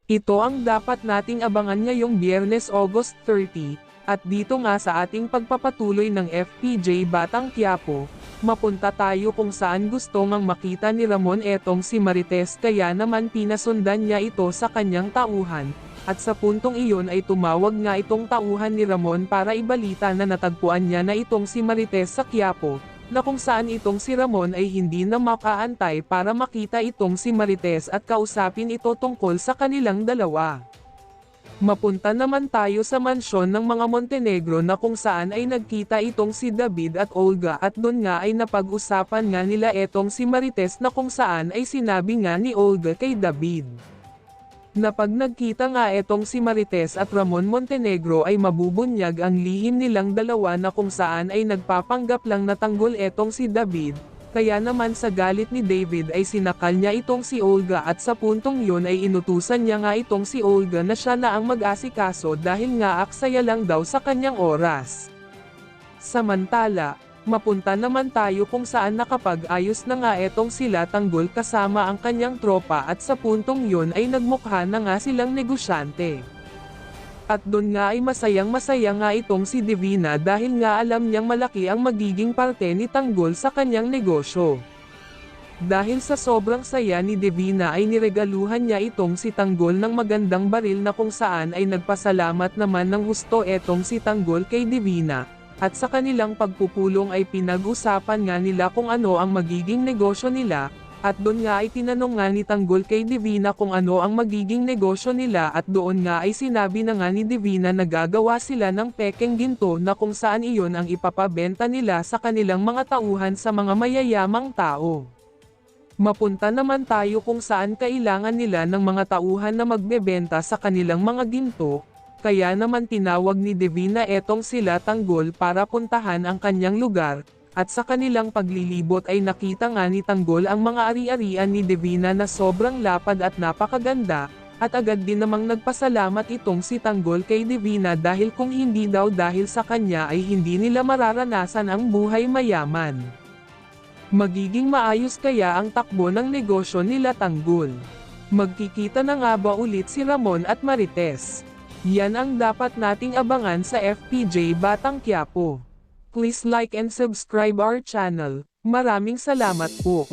Ito ang dapat nating abangan ngayong Biyernes August 30, at dito nga sa ating pagpapatuloy ng FPJ Batang Quiapo, mapunta tayo kung saan gusto ngang makita ni Ramon etong si Marites kaya naman pinasundan niya ito sa kanyang tauhan, at sa puntong iyon ay tumawag nga itong tauhan ni Ramon para ibalita na natagpuan niya na itong si Marites sa Quiapo, na kung saan itong si Ramon ay hindi na makaantay para makita itong si Marites at kausapin ito tungkol sa kanilang dalawa. Mapunta naman tayo sa mansyon ng mga Montenegro na kung saan ay nagkita itong si David at Olga at doon nga ay napag-usapan nga nila etong si Marites na kung saan ay sinabi nga ni Olga kay David na pag nagkita nga etong si Marites at Ramon Montenegro ay mabubunyag ang lihim nilang dalawa na kung saan ay nagpapanggap lang na tanggol etong si David, kaya naman sa galit ni David ay sinakal niya itong si Olga at sa puntong yun ay inutusan niya nga itong si Olga na siya na ang mag-asikaso dahil nga aksaya lang daw sa kanyang oras. Samantala, mapunta naman tayo kung saan nakapag-ayos na nga etong sila tanggol kasama ang kanyang tropa at sa puntong yun ay nagmukha na nga silang negosyante. At doon nga ay masayang-masaya nga itong si Divina dahil nga alam niyang malaki ang magiging parte ni Tanggol sa kanyang negosyo. Dahil sa sobrang saya ni Divina ay niregaluhan niya itong si Tanggol ng magandang baril na kung saan ay nagpasalamat naman ng husto etong si Tanggol kay Divina. At sa kanilang pagpupulong ay pinag-usapan nga nila kung ano ang magiging negosyo nila, at doon nga ay tinanong nga ni Tanggol kay Divina kung ano ang magiging negosyo nila at doon nga ay sinabi na nga ni Divina na gagawa sila ng pekeng ginto na kung saan iyon ang ipapabenta nila sa kanilang mga tauhan sa mga mayayamang tao. Mapunta naman tayo kung saan kailangan nila ng mga tauhan na magbebenta sa kanilang mga ginto. Kaya naman tinawag ni Divina etong sila Tanggol para puntahan ang kanyang lugar, at sa kanilang paglilibot ay nakita nga ni Tanggol ang mga ari-arian ni Divina na sobrang lapad at napakaganda, at agad din namang nagpasalamat itong si Tanggol kay Divina dahil kung hindi daw dahil sa kanya ay hindi nila mararanasan ang buhay mayaman. Magiging maayos kaya ang takbo ng negosyo nila Tanggol. Magkikita na nga ba ulit si Ramon at Marites? Yan ang dapat nating abangan sa FPJ Batang Quiapo. Please like and subscribe our channel. Maraming salamat po.